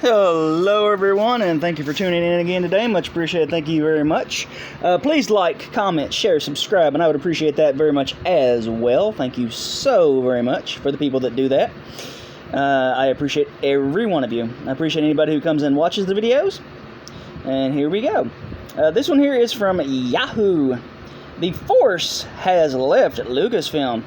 Hello everyone, and thank you for tuning in again today. Much appreciated. Thank you very much. Please like, comment, share, subscribe, and I would appreciate that very much as well. Thank you so very much for the people that do that. I appreciate every one of you. I appreciate anybody who comes and watches the videos. And here we go. This one here is from Yahoo. The Force has left Lucasfilm.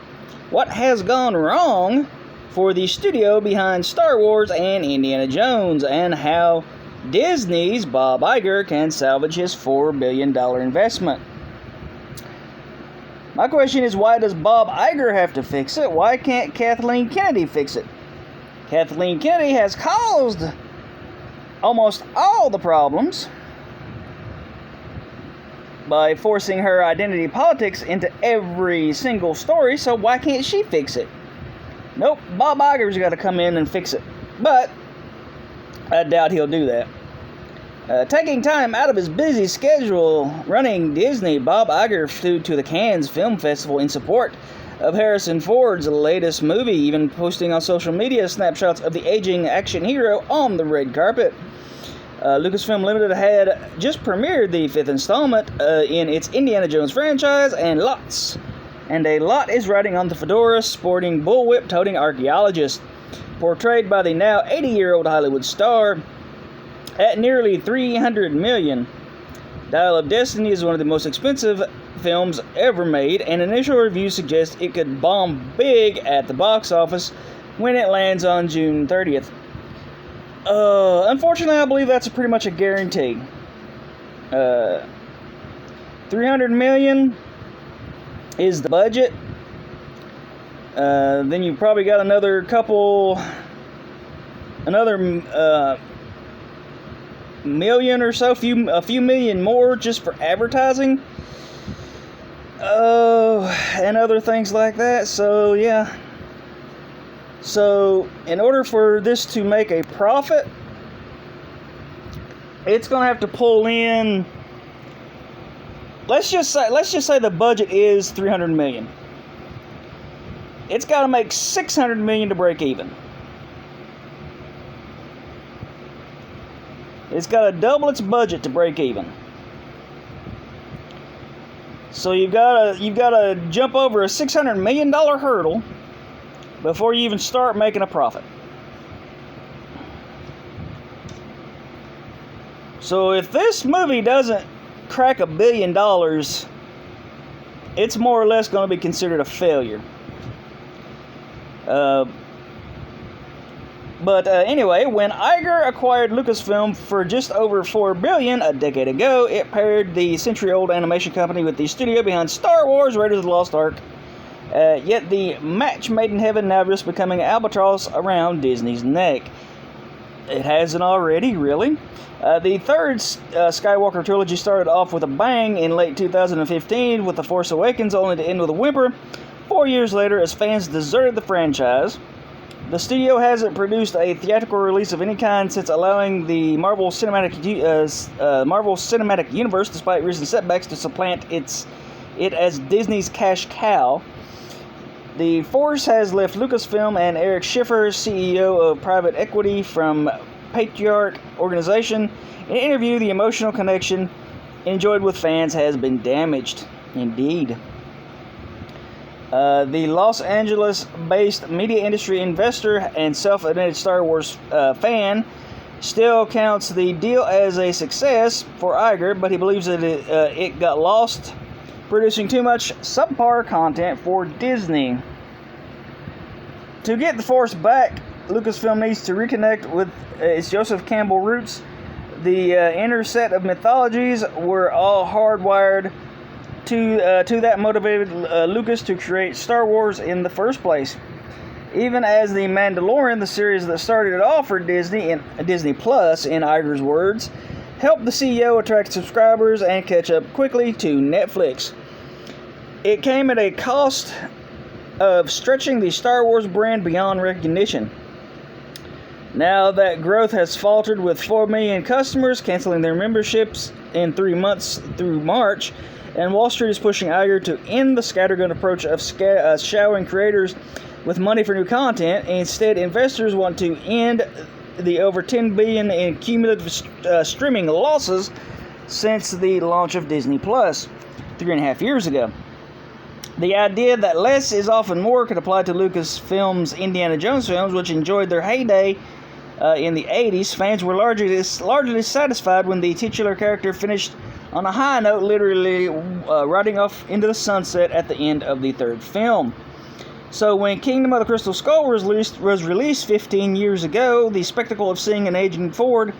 What has gone wrong for the studio behind Star Wars and Indiana Jones, and how Disney's Bob Iger can salvage his $4 billion investment. My question is, why does Bob Iger have to fix it? Why can't Kathleen Kennedy fix it? Kathleen Kennedy has caused almost all the problems by forcing her identity politics into every single story, so why can't she fix it? Nope, Bob Iger's got to come in and fix it. But I doubt he'll do that. Taking time out of his busy schedule running Disney, Bob Iger flew to the Cannes Film Festival in support of Harrison Ford's latest movie, even posting on social media snapshots of the aging action hero on the red carpet. Lucasfilm Limited had just premiered the fifth installment in its Indiana Jones franchise, and a lot is riding on the fedora sporting bullwhip toting archaeologist, portrayed by the now 80-year-old Hollywood star at nearly $300 million. Dial of Destiny is one of the most expensive films ever made, and initial reviews suggest it could bomb big at the box office when it lands on June 30th. Unfortunately, I believe that's pretty much a guarantee. $300 million is the budget. Then you probably got another million or so, a few million more just for advertising, and other things like that. So yeah. So in order for this to make a profit, it's gonna have to pull in. Let's just say the budget is $300 million. It's got to make $600 million to break even. It's got to double its budget to break even. So you've got to jump over a $600 million hurdle before you even start making a profit. So if this movie doesn't crack $1 billion, it's more or less going to be considered a failure. But anyway, when Iger acquired Lucasfilm for just over $4 billion a decade ago, it paired the century-old animation company with the studio behind Star Wars: Raiders of the Lost Ark. Yet the match made in heaven now risks becoming an albatross around Disney's neck. It hasn't already, really. The third Skywalker trilogy started off with a bang in late 2015 with The Force Awakens, only to end with a whimper 4 years later as fans deserted the franchise. The studio hasn't produced a theatrical release of any kind since allowing the Marvel Cinematic Universe, despite recent setbacks, to supplant it as Disney's cash cow. The Force has left Lucasfilm, and Eric Schiffer, CEO of private equity from Patriarch Organization, in an interview, the emotional connection enjoyed with fans has been damaged. Indeed. The Los Angeles-based media industry investor and self-admitted Star Wars fan still counts the deal as a success for Iger, but he believes that it got lost producing too much subpar content for Disney. To get the Force back, Lucasfilm needs to reconnect with its Joseph Campbell roots. The inner set of mythologies were all hardwired to that motivated Lucas to create Star Wars in the first place. Even as The Mandalorian, the series that started it all for Disney and Disney Plus, in Iger's words, helped the CEO attract subscribers and catch up quickly to Netflix. It came at a cost of stretching the Star Wars brand beyond recognition. Now that growth has faltered, with 4 million customers canceling their memberships in 3 months through March, and Wall Street is pushing Iger to end the scattergun approach of showering creators with money for new content. Instead, investors want to end the over $10 billion in cumulative streaming losses since the launch of Disney Plus 3.5 years ago. The idea that less is often more could apply to Lucasfilm's Indiana Jones films, which enjoyed their heyday in the 80s. Fans were largely satisfied when the titular character finished on a high note, literally riding off into the sunset at the end of the third film. So when Kingdom of the Crystal Skull was released 15 years ago, the spectacle of seeing an aging Ford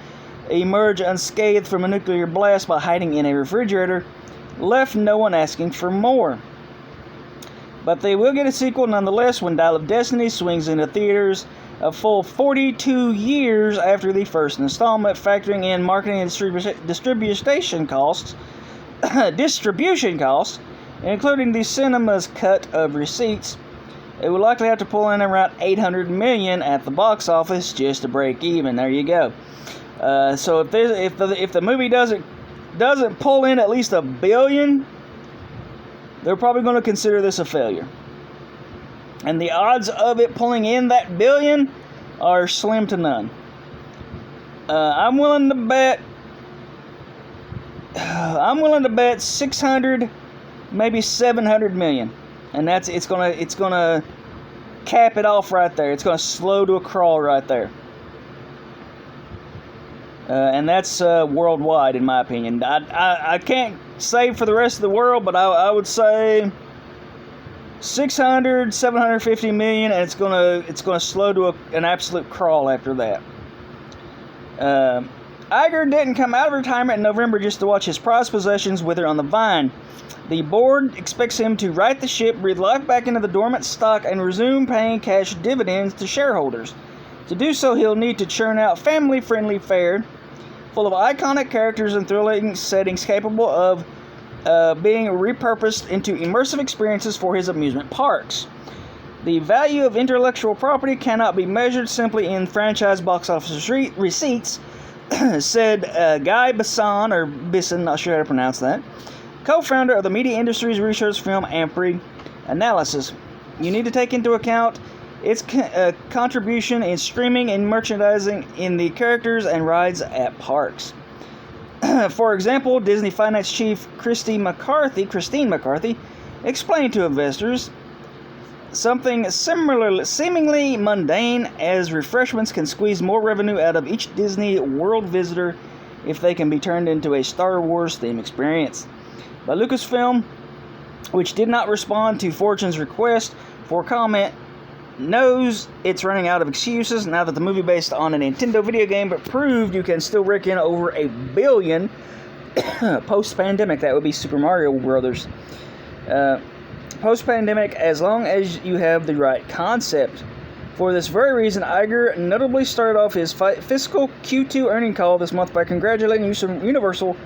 emerge unscathed from a nuclear blast by hiding in a refrigerator left no one asking for more. But they will get a sequel nonetheless when Dial of Destiny swings into theaters a full 42 years after the first installment, factoring in marketing and distribution costs, including the cinema's cut of receipts. It will likely have to pull in around $800 million at the box office just to break even. There you go. So if the movie doesn't pull in at least $1 billion, they're probably going to consider this a failure. And the odds of it pulling in that $1 billion are slim to none. I'm willing to bet 600, maybe 700 million, and it's gonna cap it off right there. It's gonna slow to a crawl right there. And that's worldwide, in my opinion. I can't say for the rest of the world, but I would say 600, 750 million, and it's gonna slow to an absolute crawl after that. Iger didn't come out of retirement in November just to watch his prized possessions wither on the vine. The board expects him to right the ship, breathe life back into the dormant stock, and resume paying cash dividends to shareholders. To do so, he'll need to churn out family-friendly fare full of iconic characters and thrilling settings capable of being repurposed into immersive experiences for his amusement parks. The value of intellectual property cannot be measured simply in franchise box office receipts, said Guy Bisson, or Bisson, not sure how to pronounce that, co-founder of the media industry's research film Ampre Analysis. You need to take into account its contribution in streaming and merchandising in the characters and rides at parks. For example, Disney Finance Chief Christine McCarthy explained to investors something seemingly mundane as refreshments can squeeze more revenue out of each Disney World visitor if they can be turned into a Star Wars theme experience. But Lucasfilm, which did not respond to Fortune's request for comment, knows it's running out of excuses now that the movie based on a Nintendo video game but proved you can still rake in over $1 billion post-pandemic. That would be Super Mario Brothers. Post-pandemic, as long as you have the right concept. For this very reason, Iger notably started off his fiscal Q2 earning call this month by congratulating Universal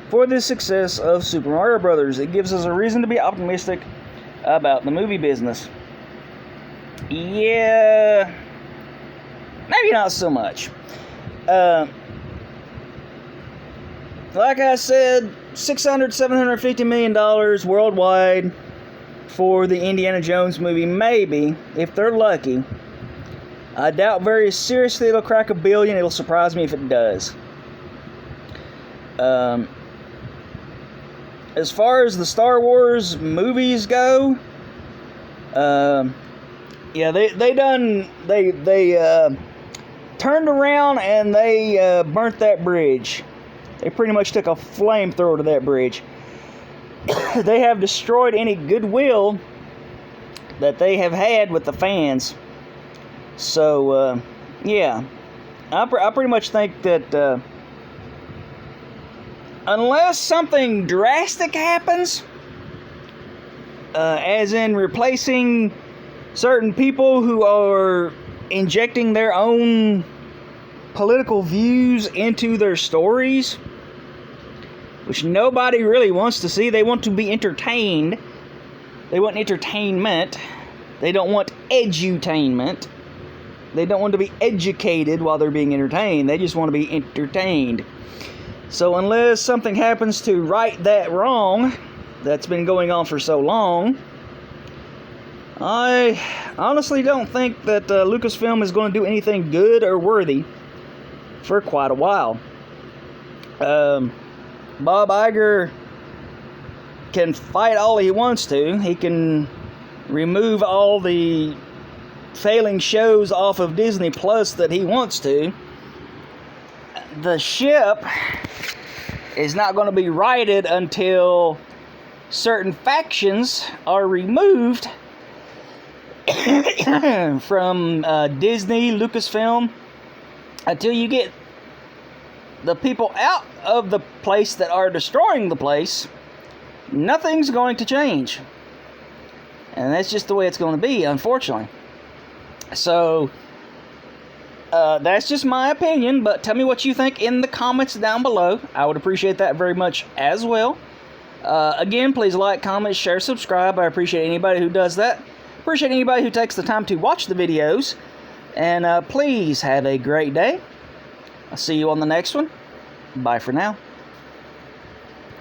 for the success of Super Mario Brothers. It gives us a reason to be optimistic about the movie business. Yeah, maybe not so much. Like I said, $600, $750 million worldwide for the Indiana Jones movie, maybe, if they're lucky. I doubt very seriously it'll crack $1 billion. It'll surprise me if it does. As far as the Star Wars movies go, yeah, they turned around and they burnt that bridge. They pretty much took a flamethrower to that bridge. They have destroyed any goodwill that they have had with the fans. So, yeah, I pretty much think that unless something drastic happens, as in replacing certain people who are injecting their own political views into their stories, which nobody really wants to see. They want to be entertained. They want entertainment. They don't want edutainment. They don't want to be educated while they're being entertained. They just want to be entertained. So unless something happens to right that wrong that's been going on for so long, I honestly don't think that Lucasfilm is going to do anything good or worthy for quite a while. Bob Iger can fight all he wants to. He can remove all the failing shows off of Disney Plus that he wants to. The ship is not going to be righted until certain factions are removed from Disney, Lucasfilm, until you get the people out of the place that are destroying the place. Nothing's going to change. And that's just the way it's going to be, unfortunately. So, that's just my opinion, but tell me what you think in the comments down below. I would appreciate that very much as well. Again, please like, comment, share, subscribe. I appreciate anybody who does that. Appreciate anybody who takes the time to watch the videos. And please have a great day. I'll see you on the next one. Bye for now.